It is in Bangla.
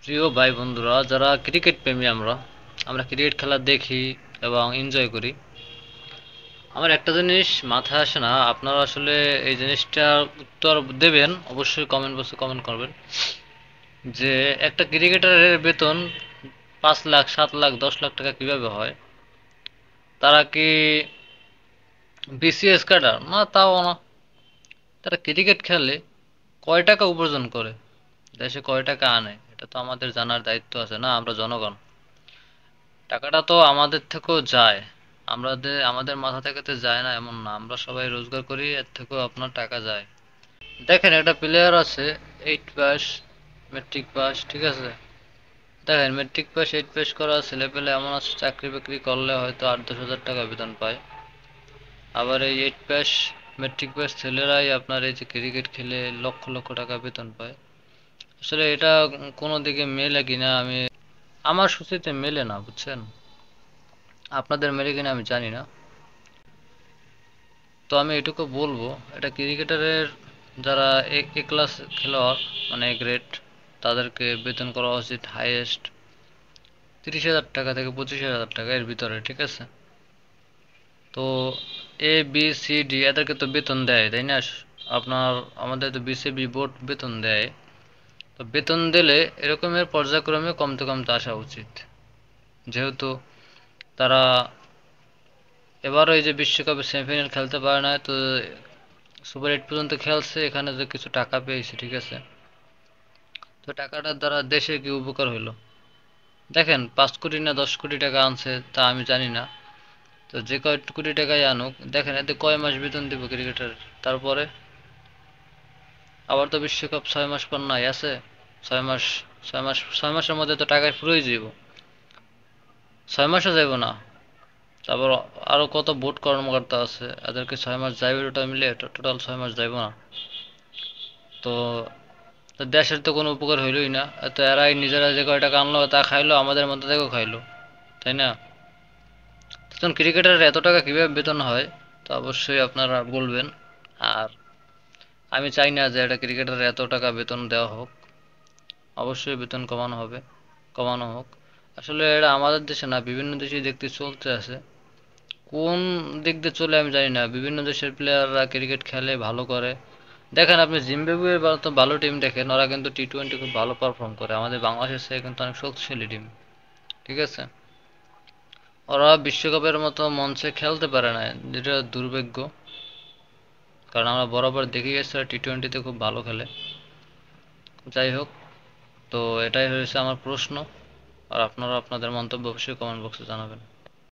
প্রিয় ভাই বন্ধুরা, যারা ক্রিকেট প্রেমী, আমরা আমরা ক্রিকেট খেলা দেখি এবং এনজয় করি। আমার একটা জিনিস মাথায় আসে না, আপনারা আসলে এই জিনিসটার উত্তর দেবেন, অবশ্যই কমেন্ট বক্সে কমেন্ট করবেন, যে একটা ক্রিকেটারের বেতন 5 লাখ, 7 লাখ, 10 লাখ টাকা কিভাবে হয়? তারা কি বিসিএস ক্যাডার না? তাও না। তারা ক্রিকেট খেলে কয় টাকা উপার্জন করে, দেশে কয় টাকা আনে, এটা তো আমাদের জানার দায়িত্ব আছে না? আমরা জনগণ, টাকাটা তো আমাদের থেকেও যায়। আমাদের মাথা থেকে তো যায় না এমন না, আমরা সবাই রোজগার করি, এর থেকেও আপনার টাকা যায়। দেখেন, একটা প্লেয়ার আছে 8 পাস, মেট্রিক পাস, ঠিক আছে? দেখেন, মেট্রিক পাস, 8 পাস করা ছেলে পেলে এমন আছে, চাকরি বাকরি করলে হয়তো 8-10 হাজার টাকা বেতন পায়। আবার এই 8 পাস, মেট্রিক পাস ছেলেরাই আপনার এই যে ক্রিকেট খেলে লক্ষ লক্ষ টাকা বেতন পায়। আসলে এটা কোনো দিকে মেলে কিনা, আমার সূচিতে মেলে না, বুঝছেন? আপনাদের মেলে কিনা আমি জানি না। তো আমি এটুকু বলবো, এটা ক্রিকেটারের যারা এ এ ক্লাস খেলোয়াড়, মানে গ্রেড, তাদেরকে বেতন করা উচিত হাইয়েস্ট 30,000 টাকা থেকে 25,000 টাকা এর ভিতরে, ঠিক আছে? তো A B C D এদেরকে তো বেতন দেয়, তাই না? আপনার আমাদের তো বিসিবি বোর্ড বেতন দেয়। তো বেতন দিলে এরকমের পর্যায়ক্রমে কমতে কমতে আসা উচিত, যেহেতু তারা এবারও এই যে বিশ্বকাপে সেমিফাইনাল খেলতে পারে না, তো সুপার 8 পর্যন্ত খেলছে, এখানে যে কিছু টাকা পেয়েছে, ঠিক আছে? তো টাকাটার দ্বারা দেশের কি উপকার হইলো? দেখেন, 5 কোটি না 10 কোটি টাকা আনছে তা আমি জানি না। তো যে কয় কোটি টাকাই আনুক, দেখেন এতে কয় মাস বেতন দিব ক্রিকেটার? তারপরে আবার তো বিশ্বকাপ 6 মাস পর নাই আছে। 6 মাস, 6 মাস, 6 মাসের মধ্যে তো টাকা ফুরোই যাব। 6 মাসও যাইব না। তারপর আরো কত বোর্ড কর্মকর্তা আছে, এদেরকে 6 মাস যাইবে, টোটাল মিলে টোটাল 6 মাস যাইব না। তো তো দেশের তো কোনো উপকার হইলই না। তো এরাই নিজেরা যে কয় টাকা আনলো তা খাইলো, আমাদের মধ্যে থেকেও খাইলো, তাই না? তখন ক্রিকেটারের এত টাকা কিভাবে বেতন হয়, তো অবশ্যই আপনারা বলবেন। আর আমি চাই না যে একটা ক্রিকেটারের এত টাকা বেতন দেওয়া হোক। অবশ্যই বেতন কমানো হবে, কমানো হোক। আসলে এটা আমাদের দেশে না, বিভিন্ন দেশেই দেখতে চলতে আছে। কোন দিক দিয়ে চলে আমি জানি না, বিভিন্ন দেশের প্লেয়াররা ক্রিকেট খেলে, ভালো করে। দেখেন, আপনি জিম্বাবুয়ের তো ভালো টিম দেখেন, ওরা কিন্তু টি-20 খুব ভালো পারফর্ম করে, আমাদের বাংলাদেশের থেকে কিন্তু অনেক শক্তিশালী টিম, ঠিক আছে? ওরা বিশ্বকাপের মতো মঞ্চে খেলতে পারে না, যেটা দুর্ভাগ্য। কারণ আমরা বরাবর দেখে গেছি ওরা টি-20-তে খুব ভালো খেলে। যাই হোক, তো এটাই হয়েছে আমার প্রশ্ন। আর আপনারা আপনাদের মন্তব্য অবশ্যই কমেন্ট বক্সে জানাবেন।